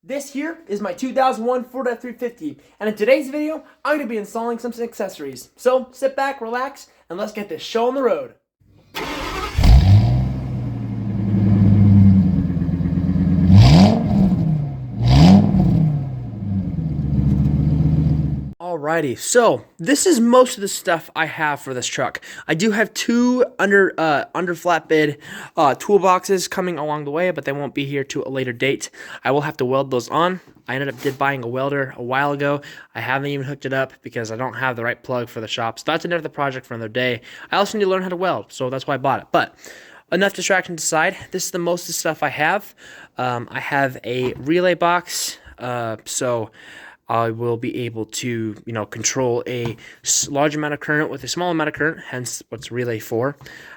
This here is my 2001 Ford F350, and in today's video, I'm going to be installing some accessories. So sit back, relax, and let's get this show on the road. Alrighty, so this is most of the stuff I have for this truck. I do have two under flatbed toolboxes coming along the way, but they won't be here to a later date. I will have to weld those on. I ended up buying a welder a while ago. I haven't even hooked it up because I don't have the right plug for the shop. So that's another project for another day. I also need to learn how to weld, so that's why I bought it. But enough distractions aside, this is the most of the stuff I have. I have a relay box, so I will be able to, control a large amount of current with a small amount of current, hence what's relay for.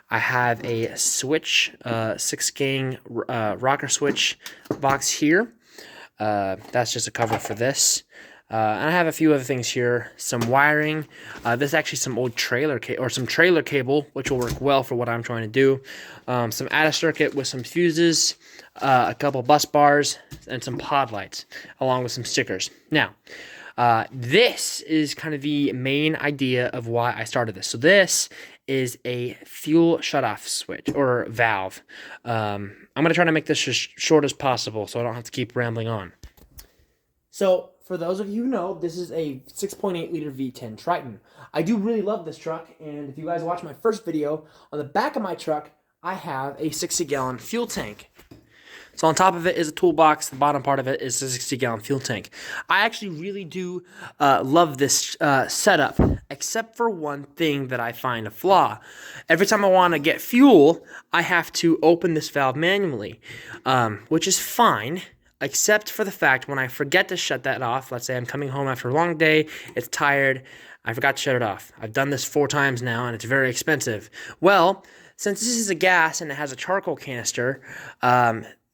I have a switch, 6-gang rocker switch box here. That's just a cover for this. And I have a few other things here, some wiring. This is actually some old trailer cable, which will work well for what I'm trying to do. Some ADA circuit with some fuses, a couple bus bars, and some pod lights, along with some stickers. Now, this is kind of the main idea of why I started this. So this is a fuel shutoff switch or valve. I'm going to try to make this as short as possible so I don't have to keep rambling on. So, for those of you who know, this is a 6.8 liter V10 Triton. I do really love this truck, and if you guys watch my first video, on the back of my truck, I have a 60-gallon fuel tank. So on top of it is a toolbox, the bottom part of it is a 60-gallon fuel tank. I actually really do love this setup, except for one thing that I find a flaw. Every time I want to get fuel, I have to open this valve manually, which is fine, except for the fact when I forget to shut that off. Let's say I'm coming home after a long day, it's tired, I forgot to shut it off. I've done this 4 times now, and it's very expensive. Well, since this is a gas and it has a charcoal canister,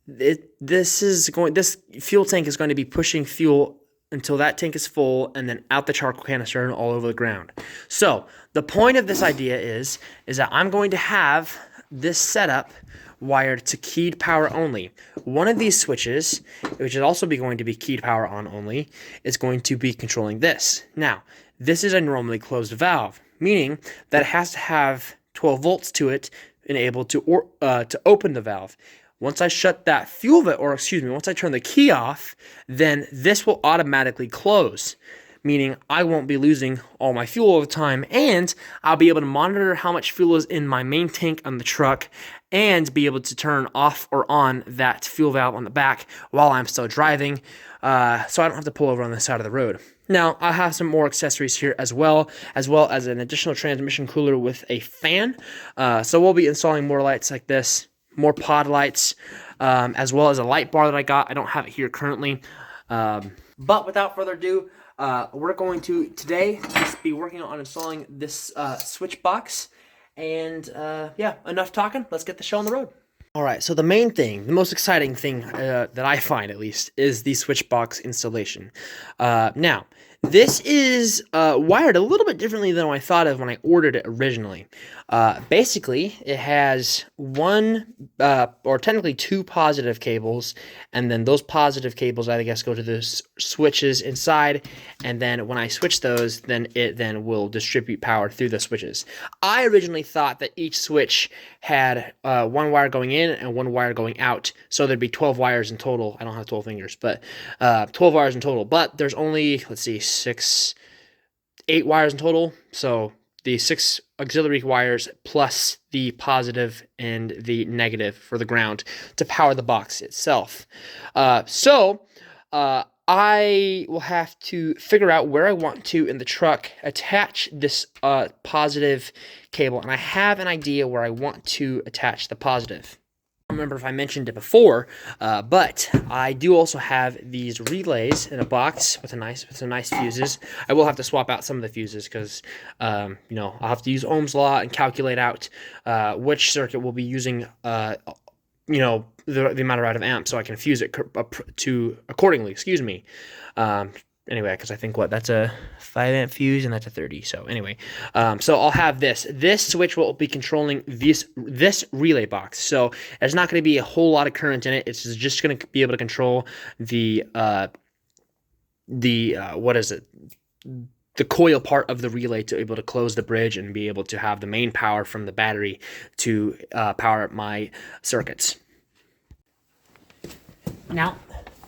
this fuel tank is going to be pushing fuel until that tank is full, and then out the charcoal canister and all over the ground. So the point of this idea is that I'm going to have this setup wired to keyed power only. One of these switches, which is also going to be keyed power on only, is going to be controlling this. Now, this is a normally closed valve, meaning that it has to have 12 volts to it and able to open the valve. Once I shut that once I turn the key off, then this will automatically close, meaning I won't be losing all my fuel all the time, and I'll be able to monitor how much fuel is in my main tank on the truck and be able to turn off or on that fuel valve on the back while I'm still driving, so I don't have to pull over on the side of the road. Now, I have some more accessories here as well as an additional transmission cooler with a fan, so we'll be installing more lights like this, more pod lights, as well as a light bar that I got. I don't have it here currently, but without further ado, we're going to today just be working on installing this switch box, and yeah, enough talking, let's get the show on the road. Alright, so the main thing, the most exciting thing that I find at least, is the switch box installation. Now, this is wired a little bit differently than I thought of when I ordered it originally. Basically, it has or technically 2 positive cables, and then those positive cables, I guess, go to the switches inside, and then when I switch those, then it will distribute power through the switches. I originally thought that each switch had 1 wire going in and 1 wire going out, so there'd be 12 wires in total. I don't have 12 fingers, but 12 wires in total, but there's only, let's see, 8 wires in total, so the 6 auxiliary wires plus the positive and the negative for the ground to power the box itself. I will have to figure out where I want to, in the truck, attach this positive cable, and I have an idea where I want to attach the positive. I don't remember if I mentioned it before, but I do also have these relays in a box with some nice fuses. I will have to swap out some of the fuses because I'll have to use Ohm's law and calculate out which circuit will be using the amount of amps, so I can fuse it accordingly. anyway, because I think that's a 5 amp fuse and that's a 30. So anyway, so I'll have this switch will be controlling this relay box. So there's not going to be a whole lot of current in it. It's just going to be able to control the what is it? The coil part of the relay to be able to close the bridge and be able to have the main power from the battery to power my circuits. Now,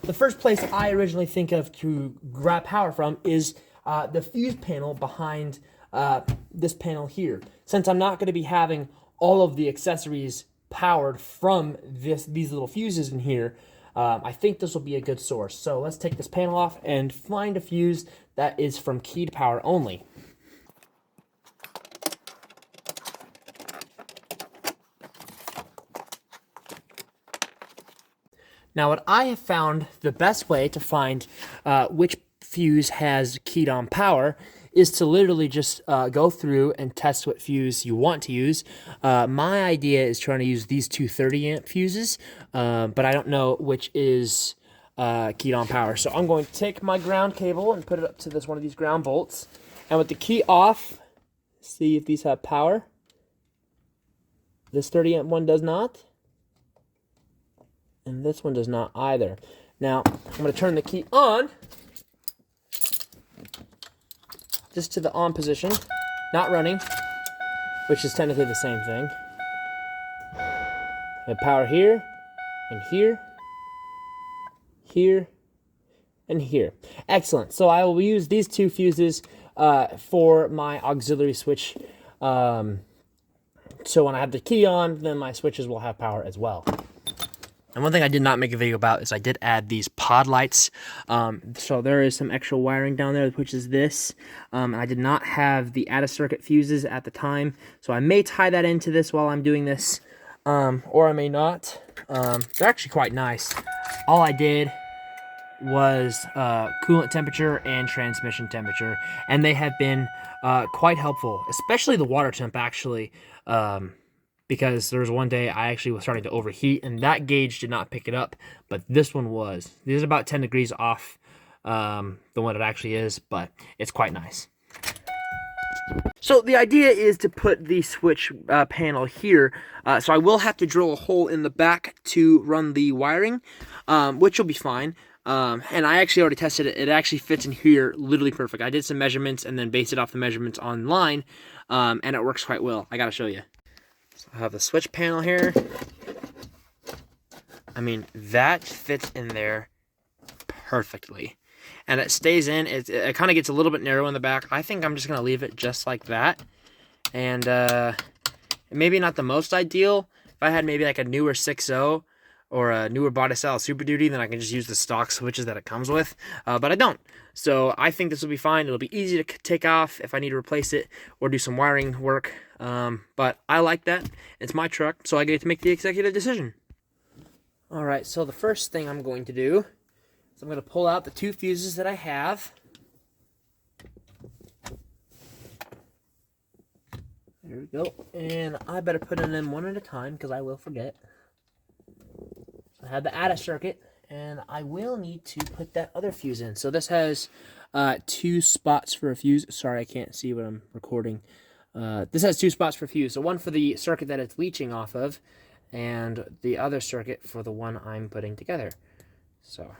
the first place I originally think of to grab power from is the fuse panel behind this panel here. Since I'm not going to be having all of the accessories powered from these little fuses in here, I think this will be a good source. So let's take this panel off and find a fuse that is from keyed power only. Now, what I have found the best way to find which fuse has keyed on power is to literally just go through and test what fuse you want to use. My idea is trying to use these two 30 amp fuses, but I don't know which is keyed on power. So I'm going to take my ground cable and put it up to this one of these ground bolts. And with the key off, see if these have power. This 30 amp one does not. And this one does not either. Now, I'm going to turn the key on. Just to the on position. Not running. Which is technically the same thing. I have power here. And here. Here. And here. Excellent. So I will use these two fuses for my auxiliary switch. So when I have the key on, then my switches will have power as well. And one thing I did not make a video about is I did add these pod lights. So there is some extra wiring down there, which is this. I did not have the out-of-circuit fuses at the time, so I may tie that into this while I'm doing this, or I may not. They're actually quite nice. All I did was coolant temperature and transmission temperature, and they have been quite helpful, especially the water temp, actually. Because there was one day I actually was starting to overheat, and that gauge did not pick it up, but this one was. This is about 10 degrees off the one it actually is, but it's quite nice. So the idea is to put the switch panel here. So I will have to drill a hole in the back to run the wiring, which will be fine. And I actually already tested it. It actually fits in here literally perfect. I did some measurements and then based it off the measurements online, and it works quite well. I gotta show you. So I have the switch panel here. I mean, that fits in there perfectly. And it stays in. It kind of gets a little bit narrow in the back. I think I'm just going to leave it just like that. And maybe not the most ideal. If I had maybe like a newer 6.0 or a newer body style Super Duty, then I can just use the stock switches that it comes with. But I don't. So I think this will be fine. It'll be easy to take off if I need to replace it or do some wiring work. But I like that. It's my truck, so I get to make the executive decision. Alright, so the first thing I'm going to do is I'm going to pull out the two fuses that I have. There we go. And I better put them in one at a time because I will forget. I have the ATA circuit, and I will need to put that other fuse in. So this has two spots for a fuse. Sorry, I can't see what I'm recording. This has two spots for fuse. So one for the circuit that it's leaching off of, and the other circuit for the one I'm putting together. So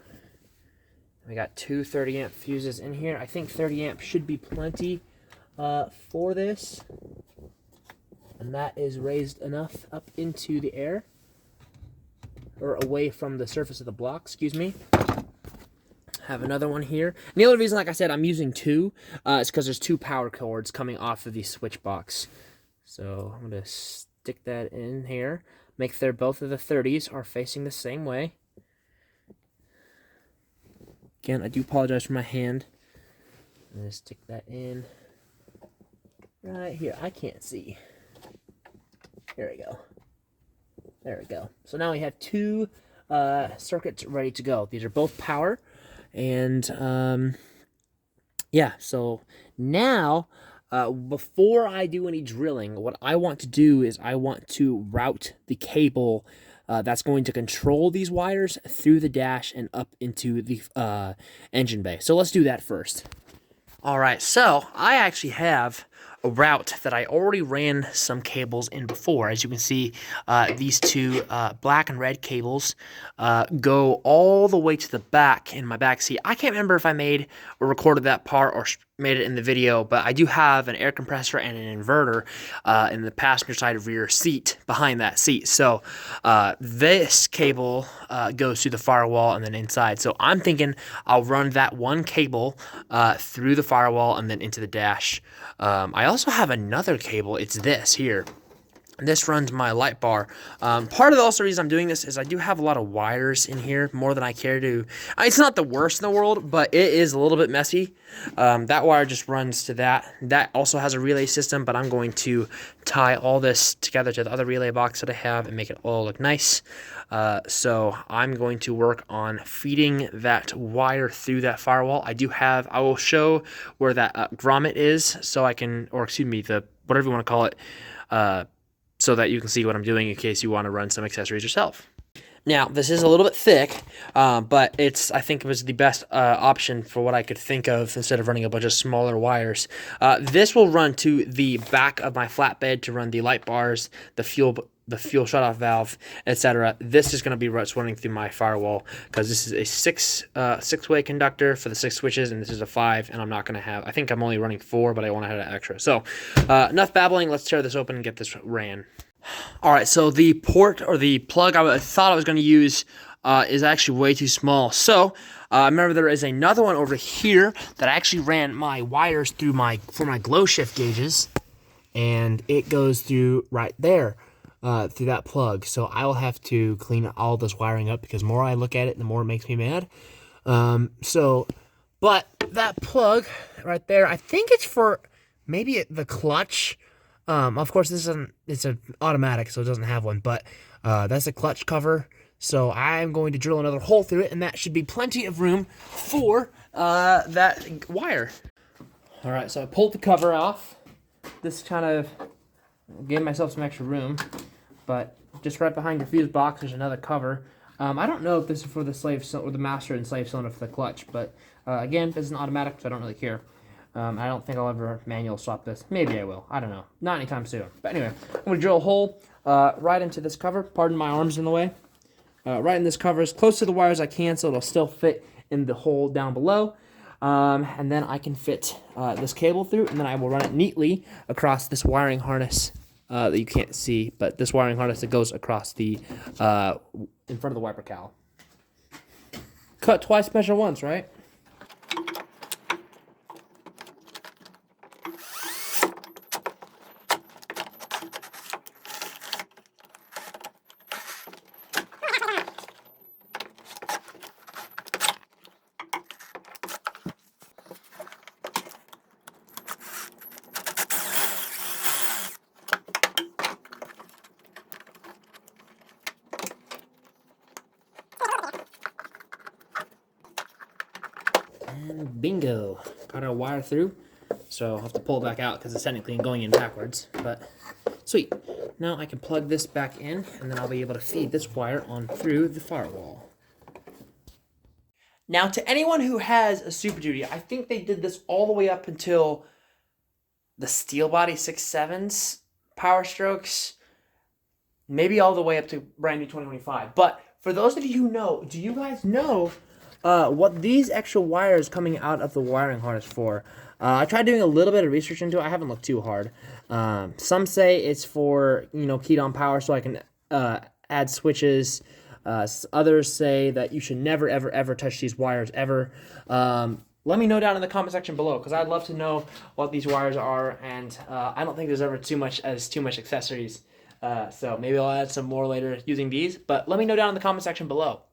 we got two 30 amp fuses in here. I think 30 amp should be plenty for this. And that is raised enough up into the air, or away from the surface of the block, excuse me. Have another one here. And the only reason, like I said, I'm using two is because there's two power cords coming off of the switch box. So I'm going to stick that in here. Make sure both of the 30s are facing the same way. Again, I do apologize for my hand. I'm going to stick that in right here. I can't see. There we go. There we go. So now we have two circuits ready to go. These are both power. And yeah, so now before I do any drilling, what I want to do is I want to route the cable that's going to control these wires through the dash and up into the engine bay. So let's do that first. All right, so I actually have a route that I already ran some cables in before. As you can see, these two black and red cables go all the way to the back in my back seat. I can't remember if I made or recorded that part or made it in the video, but I do have an air compressor and an inverter in the passenger side rear seat behind that seat. So this cable goes through the firewall and then inside. So I'm thinking I'll run that one cable through the firewall and then into the dash. I also have another cable. It's this here. This runs my light bar. Part of the also reason I'm doing this is I do have a lot of wires in here, more than I care to. It's not the worst in the world, but it is a little bit messy. That wire just runs to that. That also has a relay system, but I'm going to tie all this together to the other relay box that I have and make it all look nice. So I'm going to work on feeding that wire through that firewall. I will show where that grommet is, so I can, or excuse me, the whatever you want to call it, so that you can see what I'm doing in case you want to run some accessories yourself. Now, this is a little bit thick, but I think it was the best option for what I could think of instead of running a bunch of smaller wires. This will run to the back of my flatbed to run the light bars, the fuel shutoff valve, etc. This is going to be what's running through my firewall because this is a six-way conductor for the 6 switches, and this is a 5, and I'm not going to have, I think I'm only running 4, but I want to have an extra. So enough babbling, let's tear this open and get this ran. All right, so the port or the plug I thought I was going to use is actually way too small. So remember there is another one over here that I actually ran my wires through for my glow shift gauges, and it goes through right there. Through that plug. So I will have to clean all this wiring up because the more I look at it, the more it makes me mad. But that plug right there, I think it's for maybe the clutch. Of course, it's an automatic, so it doesn't have one, but that's a clutch cover. So I'm going to drill another hole through it, and that should be plenty of room for that wire. All right, so I pulled the cover off. This kind of gave myself some extra room. But just right behind your fuse box, there's another cover. I don't know if this is for the master and slave cylinder for the clutch, but again, this is an automatic, so I don't really care. I don't think I'll ever manual swap this. Maybe I will. I don't know. Not anytime soon. But anyway, I'm going to drill a hole right into this cover. Pardon my arms in the way. Right in this cover, as close to the wire as I can, so it'll still fit in the hole down below. And then I can fit this cable through, and then I will run it neatly across this wiring harness. That you can't see, but this wiring harness that goes across the in front of the wiper cowl. Cut twice, measure once, right? And bingo, got our wire through. So I'll have to pull it back out because it's technically going in backwards, but sweet. Now I can plug this back in, and then I'll be able to feed this wire on through the firewall. Now, to anyone who has a Super Duty, I think they did this all the way up until the Steel Body 6.7's Power Strokes, maybe all the way up to brand new 2025. But for those of you who know, do you guys know what these extra wires coming out of the wiring harness for? I tried doing a little bit of research into it. I haven't looked too hard. Some say it's for, keyed on power so I can add switches. Others say that you should never, ever, ever touch these wires ever. Let me know down in the comment section below, because I'd love to know what these wires are, and I don't think there's ever too much accessories. So maybe I'll add some more later using these, but let me know down in the comment section below.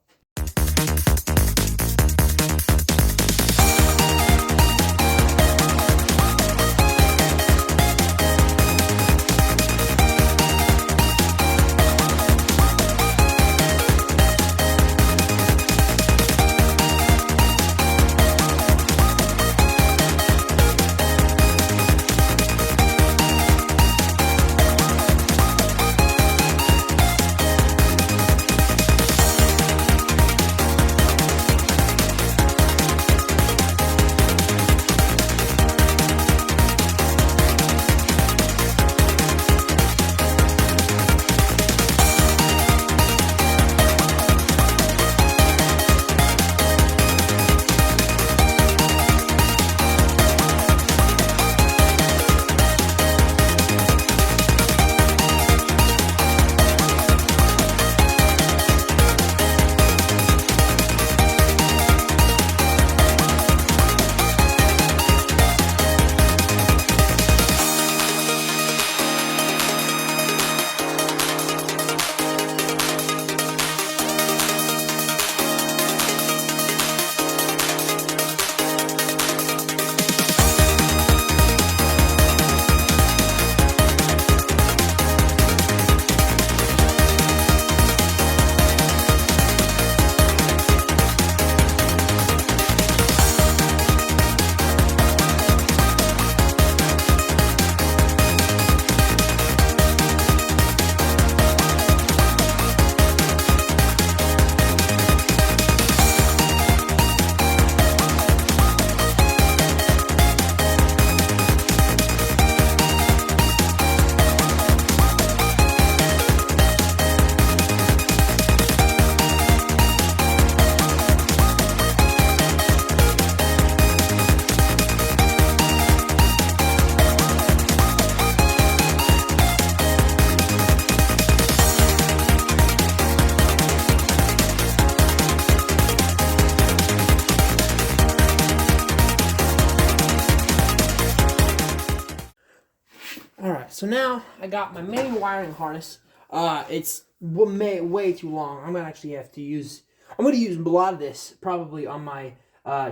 so now I got my main wiring harness. It's way too long. I'm gonna actually have to use. I'm gonna use a lot of this probably on my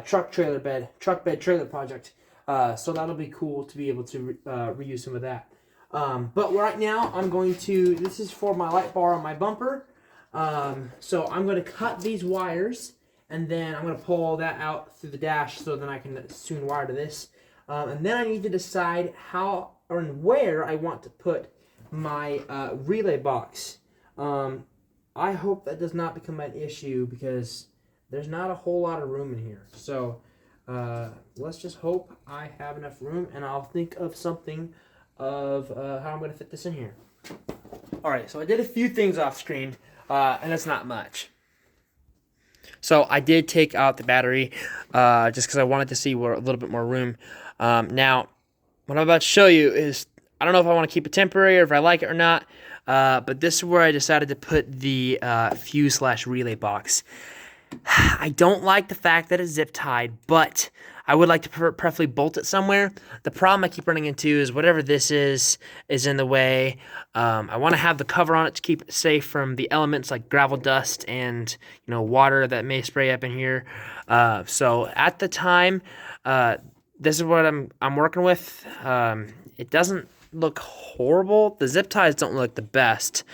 truck bed trailer project. So that'll be cool to be able to reuse some of that. But right now I'm going to. This is for my light bar on my bumper. So I'm going to cut these wires, and then I'm going to pull all that out through the dash so then I can soon wire to this. And then I need to decide how or where I want to put my relay box. I hope that does not become an issue because there's not a whole lot of room in here. So let's just hope I have enough room, and I'll think of something of how I'm going to fit this in here. All right, so I did a few things off screen. And that's not much. So I did take out the battery just because I wanted to see a little bit more room. Now, what I'm about to show you is, I don't know if I want to keep it temporary or if I like it or not, but this is where I decided to put the fuse/relay box. I don't like the fact that it's zip tied, but I would like to preferably bolt it somewhere. The problem I keep running into is whatever this is in the way. I want to have the cover on it to keep it safe from the elements like gravel, dust, and water that may spray up in here. So at the time, this is what I'm working with. It doesn't look horrible. The zip ties don't look the best.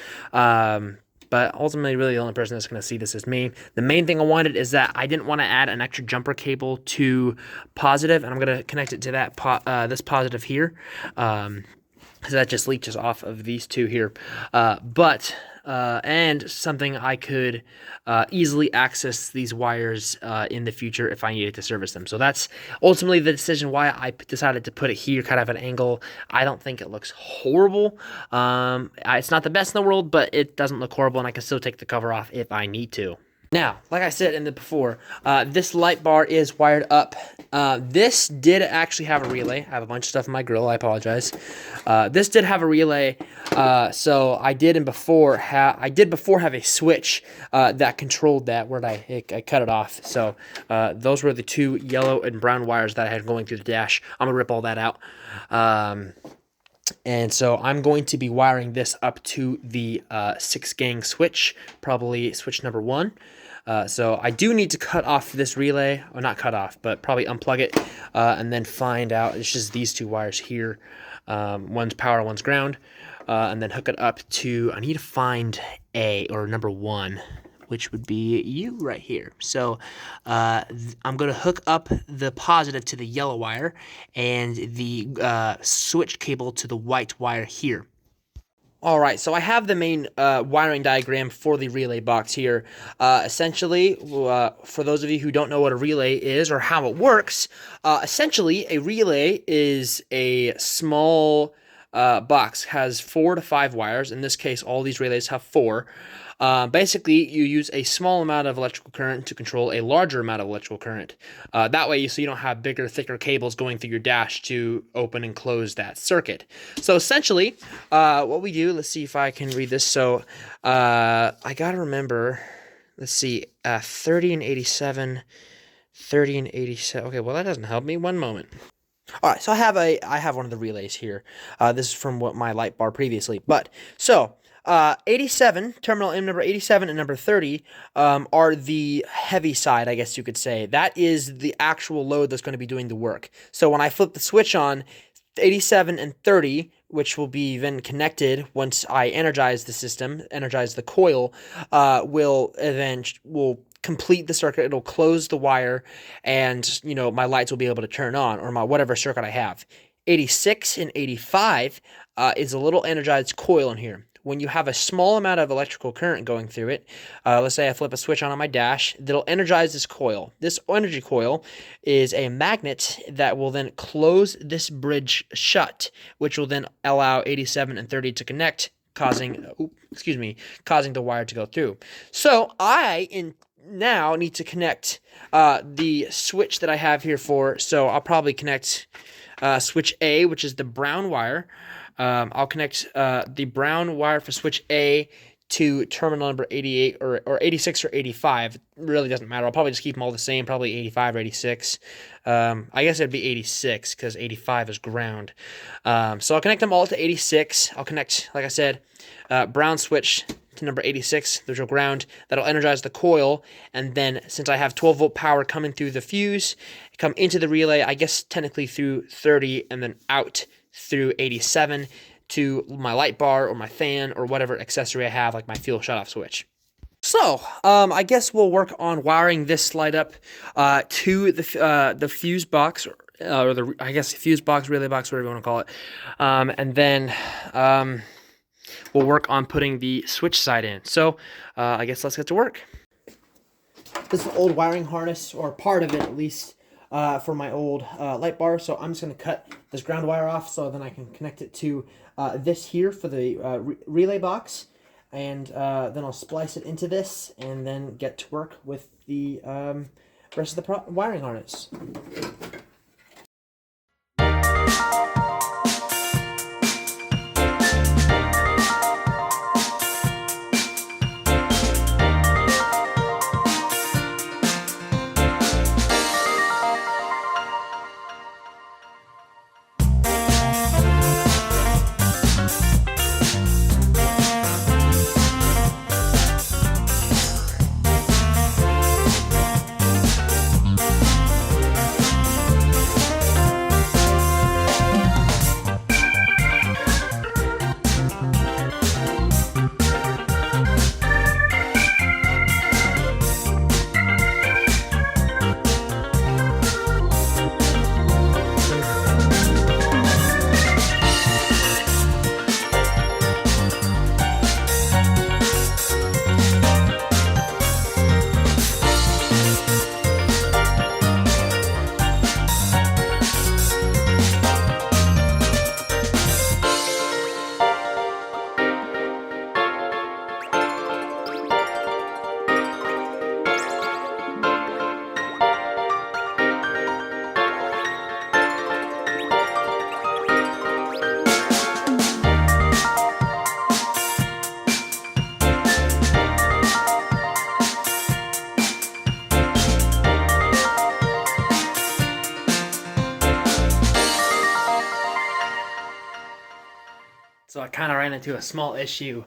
But ultimately, really, the only person that's going to see this is me. The main thing I wanted is that I didn't want to add an extra jumper cable to positive, and I'm going to connect it to that this positive here. So that just leeches off of these two here. And something I could easily access these wires in the future if I needed to service them. So that's ultimately the decision why I decided to put it here, kind of at an angle. I don't think it looks horrible. It's not the best in the world, but it doesn't look horrible, and I can still take the cover off if I need to. Now, like I said in the before, this light bar is wired up. This did actually have a relay. I have a bunch of stuff in my grill. I apologize. This did have a relay. So I did before have a switch that controlled that. Where I cut it off. So those were the two yellow and brown wires that I had going through the dash. I'm gonna rip all that out. And so I'm going to be wiring this up to the 6-gang switch, probably switch number 1. So I do need to cut off this relay, or not cut off, but probably unplug it, and then find out, it's just these two wires here. One's power, one's ground, and then hook it up to, I need to find number 1, which would be you right here. So I'm going to hook up the positive to the yellow wire and the switch cable to the white wire here. All right, so I have the main wiring diagram for the relay box here. Essentially, for those of you who don't know what a relay is or how it works, essentially a relay is a small box, has 4 to 5 wires. In this case, all these relays have 4. Basically, you use a small amount of electrical current to control a larger amount of electrical current. That way, so you don't have bigger, thicker cables going through your dash to open and close that circuit. So essentially, what we do, let's see if I can read this. So I got to remember, let's see, 30 and 87, 30 and 87. Okay, well, that doesn't help me. One moment. All right, so I have one of the relays here. This is from what my light bar previously. But so 87, terminal in number 87 and number 30 are the heavy side, I guess you could say. That is the actual load that's going to be doing the work. So when I flip the switch on, 87 and 30, which will be then connected once I energize the system, energize the coil, will complete the circuit. It'll close the wire, and my lights will be able to turn on, or my whatever circuit I have. 86 and 85 is a little energized coil in here. When you have a small amount of electrical current going through it, let's say I flip a switch on my dash, that'll energize this coil. This energy coil is a magnet that will then close this bridge shut, which will then allow 87 and 30 to connect, causing the wire to go through. So I now need to connect the switch that I have here so I'll probably connect switch A, which is the brown wire. I'll connect the brown wire for switch A to terminal number 88 or 86 or 85. It really doesn't matter. I'll probably just keep them all the same, probably 85 or 86. I guess it'd be 86 because 85 is ground. So I'll connect them all to 86. I'll connect, like I said, brown switch to number 86. There's your ground. That'll energize the coil. And then since I have 12-volt power coming through the fuse, come into the relay, I guess technically through 30 and then out through 87 to my light bar or my fan or whatever accessory I have, like my fuel shutoff switch. So, I guess we'll work on wiring this light up to the fuse box, or I guess fuse box, relay box, whatever you want to call it. And then we'll work on putting the switch side in. So, I guess let's get to work. This is an old wiring harness, or part of it at least, for my old light bar. So I'm just going to cut this ground wire off so then I can connect it to this here for the relay box. And then I'll splice it into this and then get to work with the rest of the wiring harness. So I kind of ran into a small issue.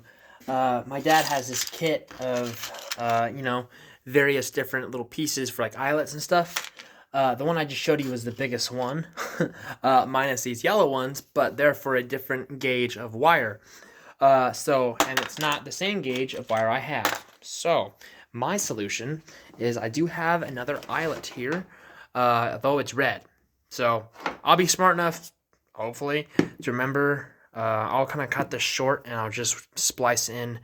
My dad has this kit of, various different little pieces for like eyelets and stuff. The one I just showed you was the biggest one, minus these yellow ones, but they're for a different gauge of wire. And it's not the same gauge of wire I have. So my solution is I do have another eyelet here, though it's red. So I'll be smart enough, hopefully, to remember. I'll kind of cut this short and I'll just splice in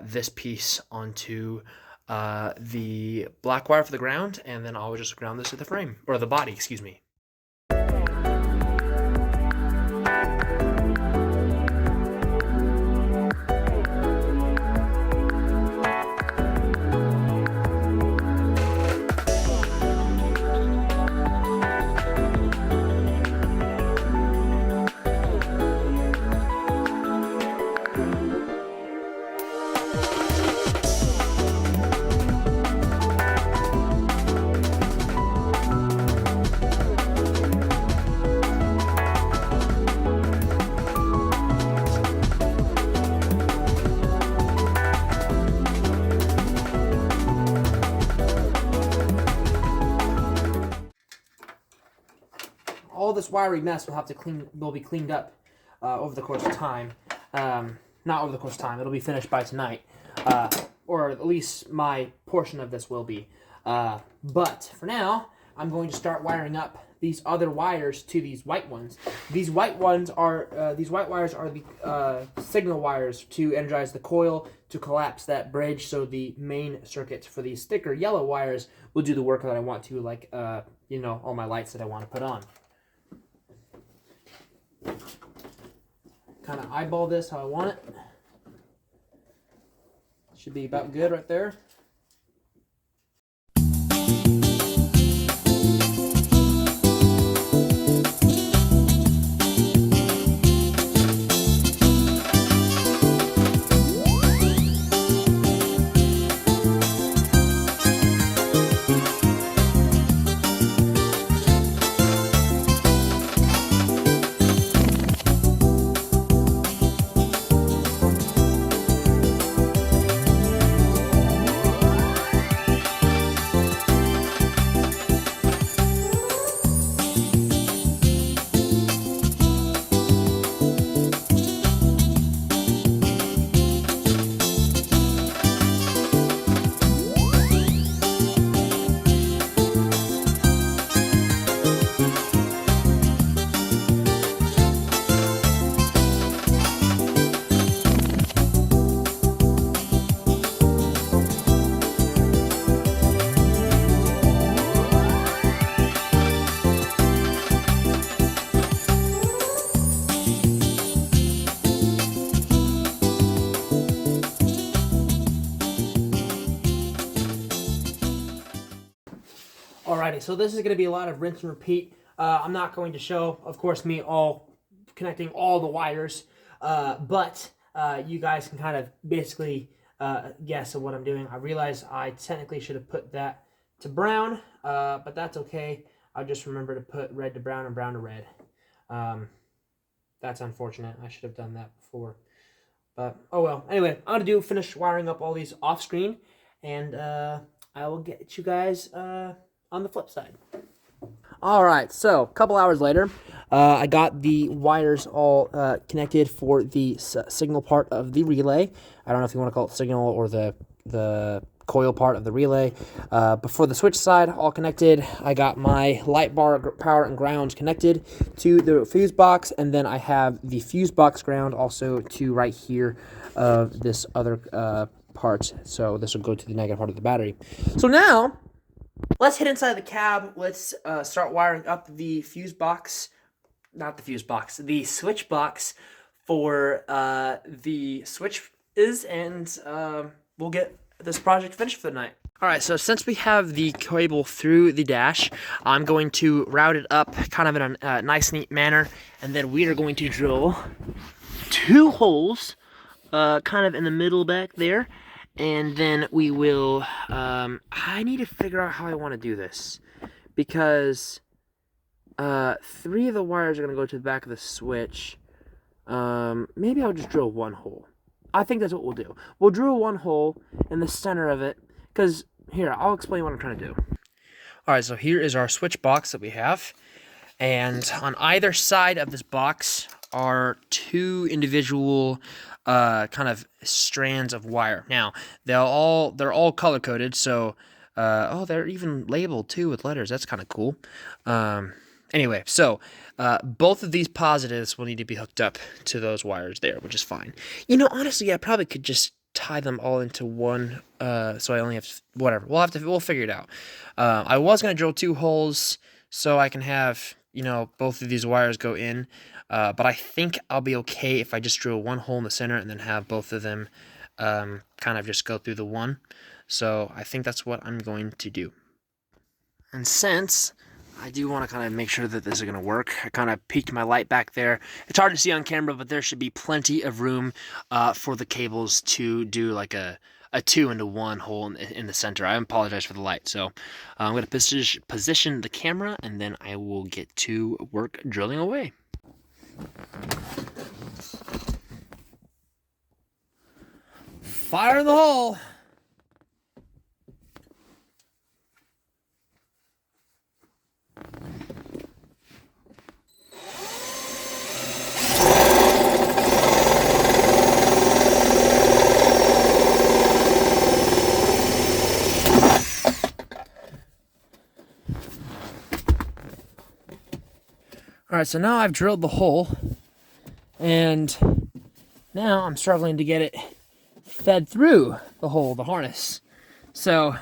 this piece onto the black wire for the ground, and then I'll just ground this to the frame, or the body, excuse me. All this wiring mess will be cleaned up over the course of time. Not over the course of time. It'll be finished by tonight, or at least my portion of this will be. But for now, I'm going to start wiring up these other wires to these white ones. These white wires are the signal wires to energize the coil to collapse that bridge. So the main circuit for these thicker yellow wires will do the work that I want to, like all my lights that I want to put on. Kind of eyeball this how I want it. Should be about good right there. Alrighty, so this is going to be a lot of rinse and repeat. I'm not going to show, of course, me all connecting all the wires, but you guys can kind of basically guess at what I'm doing. I realize I technically should have put that to brown, but that's okay. I'll just remember to put red to brown and brown to red. That's unfortunate. I should have done that before. But, oh well. Anyway, I'm going to finish wiring up all these off screen, and I will get you guys on the flip side. Alright, so a couple hours later, I got the wires all connected for the signal part of the relay. I don't know if you want to call it signal or the coil part of the relay. Before the switch side, all connected, I got my light bar power and ground connected to the fuse box, and then I have the fuse box ground also to right here of this other part. So this will go to the negative part of the battery. So now, let's hit inside the cab. Let's start wiring up the fuse box, not the fuse box, the switch box for the switches, and we'll get this project finished for the night. Alright, so since we have the cable through the dash, I'm going to route it up kind of in a nice, neat manner, and then we are going to drill 2 holes kind of in the middle back there, and then we will, I need to figure out how I want to do this, because 3 of the wires are going to go to the back of the switch. Maybe I'll just drill 1 hole. I think that's what we'll do. We'll drill 1 hole in the center of it, because, here, I'll explain what I'm trying to do. Alright, so here is our switch box that we have, and on either side of this box are 2 individual kind of strands of wire. Now, they're all color-coded, so, oh, they're even labeled, too, with letters. That's kind of cool. Anyway, so both of these positives will need to be hooked up to those wires there, which is fine. You know, honestly, I probably could just tie them all into one, so I only have to, whatever. We'll figure it out. I was going to drill 2 holes so I can have, you know, both of these wires go in, but I think I'll be okay if I just drill 1 hole in the center and then have both of them kind of just go through the one. So I think that's what I'm going to do. And since I do want to kind of make sure that this is going to work, I kind of peeked my light back there. It's hard to see on camera, but there should be plenty of room for the cables to do like a 2 into 1 hole in the center. I apologize for the light. So I'm going to position the camera, and then I will get to work drilling away. Fire in the hole! Alright, so now I've drilled the hole, and now I'm struggling to get it fed through the hole, the harness. So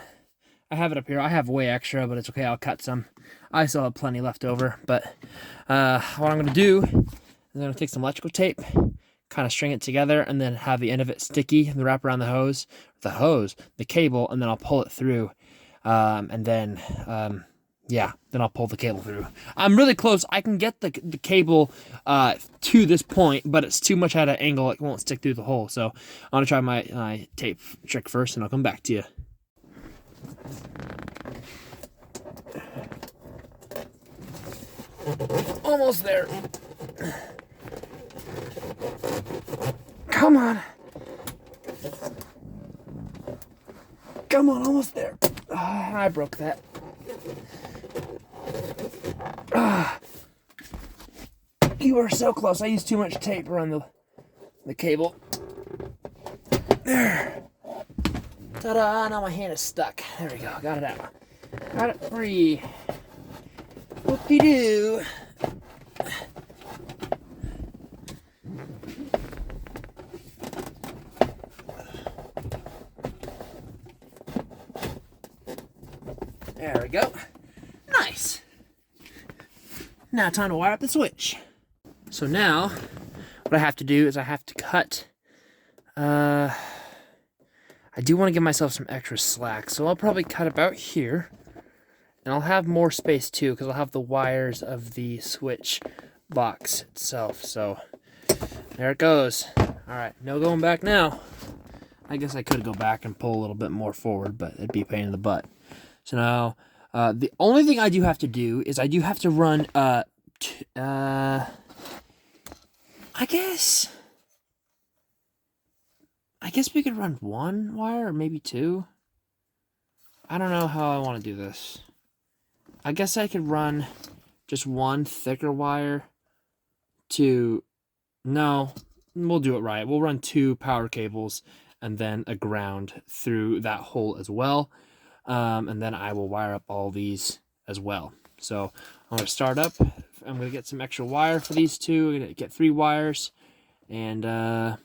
I have it up here. I have way extra, but it's okay. I'll cut some. I still have plenty left over, but what I'm going to do is I'm going to take some electrical tape, kind of string it together, and then have the end of it sticky and wrap around the cable, and then I'll pull it through, and then yeah, then I'll pull the cable through. I'm really close. I can get the cable to this point, but it's too much at an angle. It won't stick through the hole. So I'm going to try my tape trick first, and I'll come back to you. Almost there. Come on. Come on, almost there. I broke that. You are so close. I used too much tape around the cable. There. Ta-da! Now my hand is stuck. There we go. Got it out. Got it free. Whoop-de-doo. There we go. Nice. Now time to wire up the switch. So now, what I have to do is I have to cut, I do want to give myself some extra slack, so I'll probably cut about here, And I'll have more space too, because I'll have the wires of the switch box itself. So there it goes. All right, no going back now. I guess I could go back and pull a little bit more forward, but it'd be a pain in the butt. So now, the only thing I do have to do is I do have to run, I guess we could run one wire or maybe two. I don't know how I want to do this. I guess I could run just one thicker wire to, no, we'll do it right. We'll run 2 power cables and then a ground through that hole as well. And then I will wire up all these as well. So I'm going to start up. I'm going to get some extra wire for these 2. I'm going to get 3 wires. And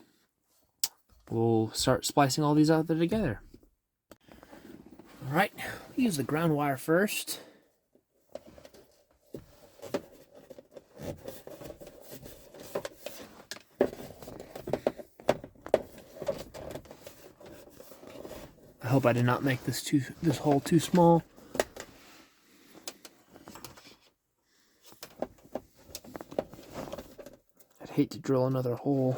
we'll start splicing all these out there together. All right, we'll use the ground wire first. I hope I did not make this hole too small. I'd hate to drill another hole.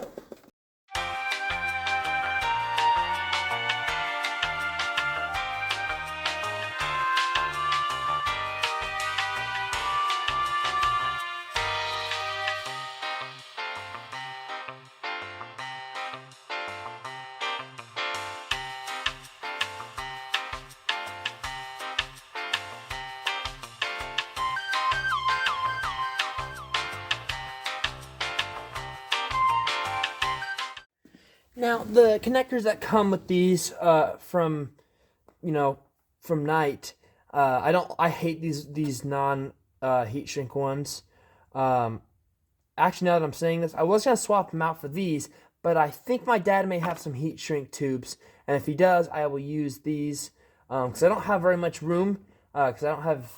Now, the connectors that come with these from Knight, I hate these non heat shrink ones. Actually, now that I'm saying this, I was going to swap them out for these, but I think my dad may have some heat shrink tubes, and if he does, I will use these, because I don't have very much room, because I don't have,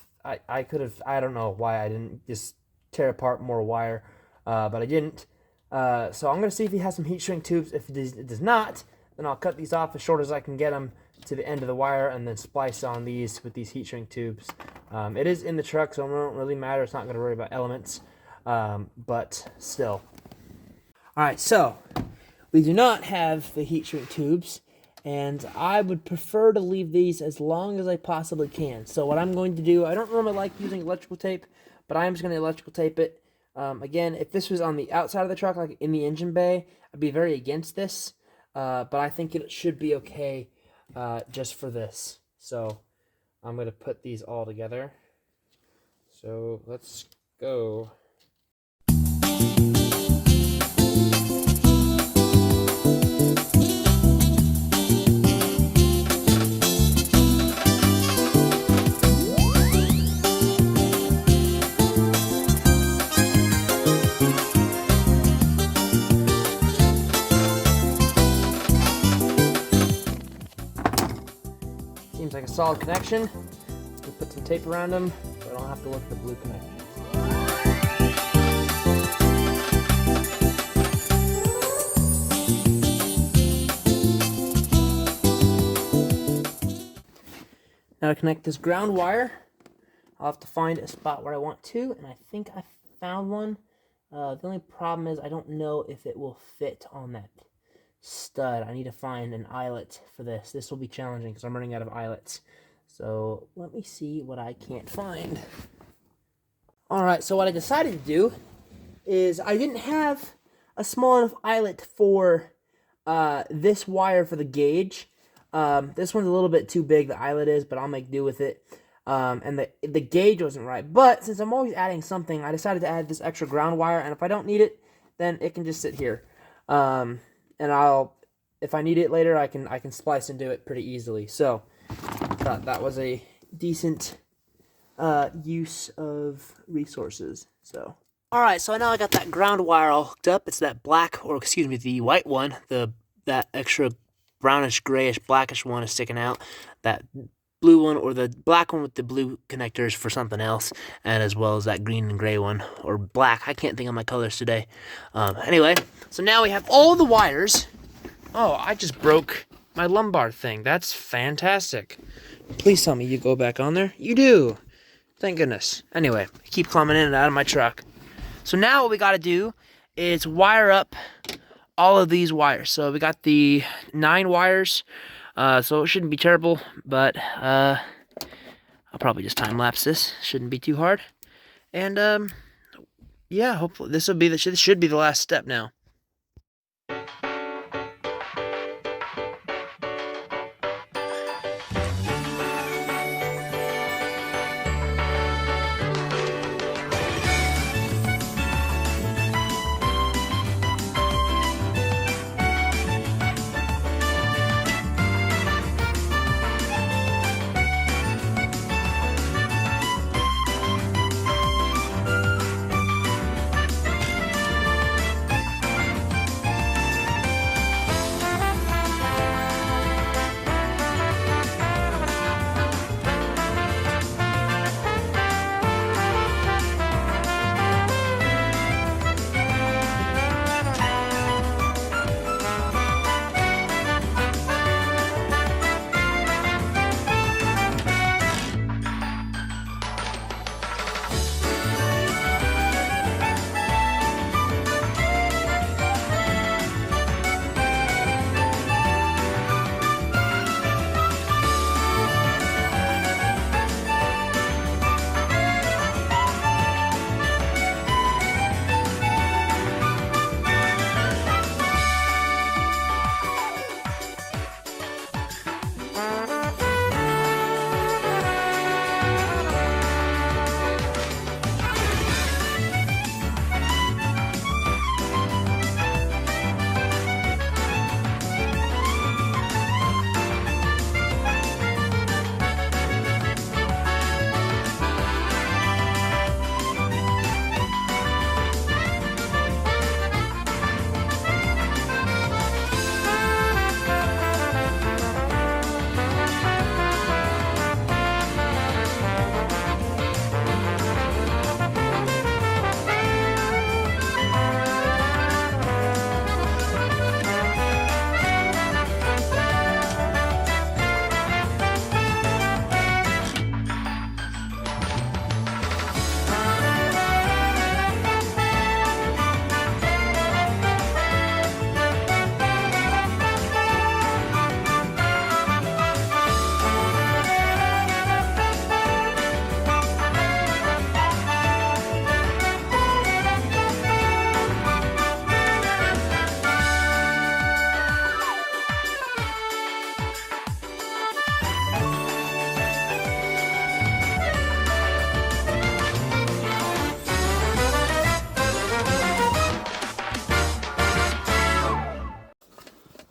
I could have, I don't know why I didn't just tear apart more wire, but I didn't. So I'm going to see if he has some heat shrink tubes. If it does not, then I'll cut these off as short as I can get them to the end of the wire and then splice on these with these heat shrink tubes. It is in the truck, so it won't really matter. It's not going to worry about elements, but still. All right, so we do not have the heat shrink tubes, and I would prefer to leave these as long as I possibly can. So what I'm going to do, I don't normally like using electrical tape, but I am just going to electrical tape it. Again, if this was on the outside of the truck, like in the engine bay, I'd be very against this, but I think it should be okay just for this. So I'm going to put these all together. So let's go. Seems like a solid connection. We'll put some tape around them so I don't have to look at the blue connections. Now to connect this ground wire, I'll have to find a spot where I want to, and I think I found one. The only problem is I don't know if it will fit on that stud. I need to find an eyelet for this. This will be challenging because I'm running out of eyelets. So let me see what I can't find. Alright, so what I decided to do is I didn't have a small enough eyelet for this wire for the gauge. This one's a little bit too big, the eyelet is, but I'll make do with it. And the gauge wasn't right. But since I'm always adding something, I decided to add this extra ground wire, and if I don't need it, then it can just sit here. And if I need it later, I can splice into it pretty easily. So I thought that was a decent use of resources. So alright, so now I got that ground wire all hooked up. It's that black, or excuse me, the white one. That extra brownish, grayish, blackish one is sticking out. That blue one, or the black one with the blue connectors for something else, and as well as that green and gray one, or black. I can't think of my colors today. Anyway, so now we have all the wires. Oh, I just broke my lumbar thing. That's fantastic. Please tell me you go back on there. You do. Thank goodness. Anyway, I keep climbing in and out of my truck. So now what we got to do is wire up all of these wires. So we got the 9 wires, so it shouldn't be terrible, but I'll probably just time lapse this. Shouldn't be too hard. And yeah, hopefully this should be the last step now.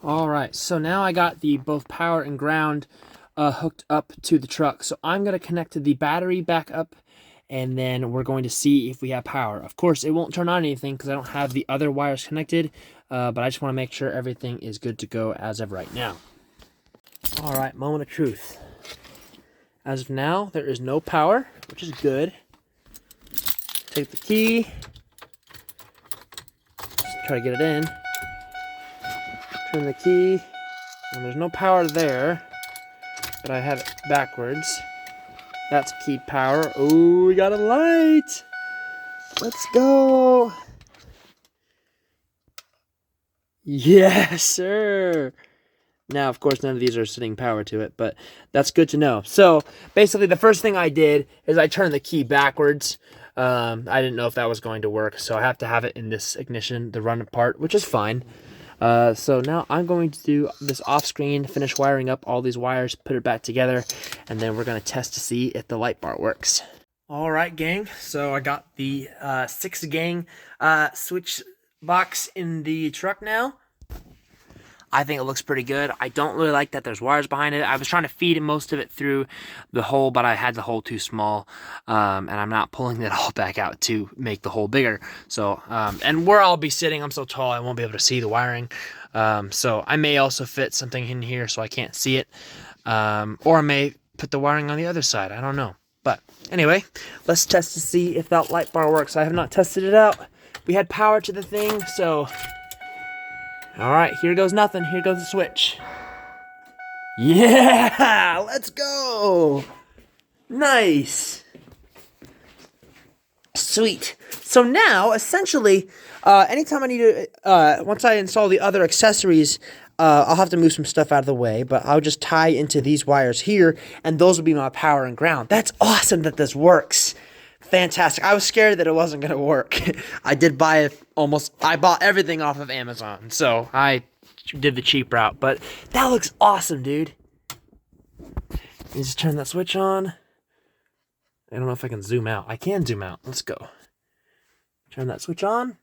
Alright, so now I got the both power and ground hooked up to the truck. So I'm going to connect the battery back up, and then we're going to see if we have power. Of course, it won't turn on anything because I don't have the other wires connected, but I just want to make sure everything is good to go as of right now. Alright, moment of truth. As of now, there is no power, which is good. Take the key, just try to get it in. Turn the key, and there's no power there, but I have it backwards. That's key power. Oh, we got a light. Let's go. Yes, sir. Now, of course, none of these are sitting power to it, but that's good to know. So, basically, the first thing I did is I turned the key backwards. I didn't know if that was going to work, so I have to have it in this ignition, the run part, which is fine. So now I'm going to do this off screen, finish wiring up all these wires, put it back together, and then we're going to test to see if the light bar works. Alright, gang, so I got the 6-gang switch box in the truck now. I think it looks pretty good. I don't really like that there's wires behind it. I was trying to feed most of it through the hole, but I had the hole too small, and I'm not pulling it all back out to make the hole bigger. So, and where I'll be sitting, I'm so tall I won't be able to see the wiring. So I may also fit something in here so I can't see it, or I may put the wiring on the other side. I don't know. But anyway, let's test to see if that light bar works. I have not tested it out. We had power to the thing, so... Alright, here goes nothing. Here goes the switch. Yeah! Let's go! Nice! Sweet. So now, essentially, anytime I need to, once I install the other accessories, I'll have to move some stuff out of the way, but I'll just tie into these wires here, and those will be my power and ground. That's awesome that this works. Fantastic. I was scared that it wasn't going to work. I did buy it I bought everything off of Amazon, so I did the cheap route, but that looks awesome, dude. You just turn that switch on. I don't know if I can zoom out. I can zoom out. Let's go. Turn that switch on.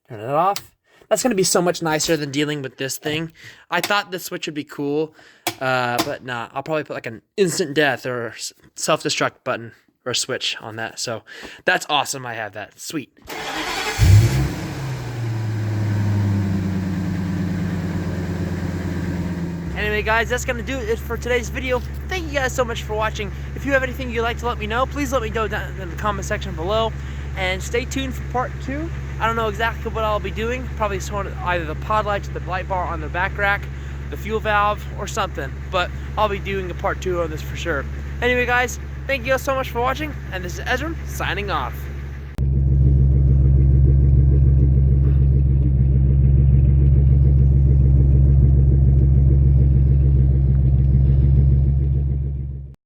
Turn it off. That's going to be so much nicer than dealing with this thing. I thought this switch would be cool, but nah. I'll probably put like an instant death or self-destruct button or switch on that. So that's awesome. I have that. Sweet. Anyway, guys, that's going to do it for today's video. Thank you guys so much for watching. If you have anything you'd like to let me know, please let me know down in the comment section below. And stay tuned for part 2. I don't know exactly what I'll be doing. Probably either the pod lights, the light bar on the back rack, the fuel valve, or something. But I'll be doing a part 2 on this for sure. Anyway, guys, thank you guys so much for watching. And this is Ezra signing off.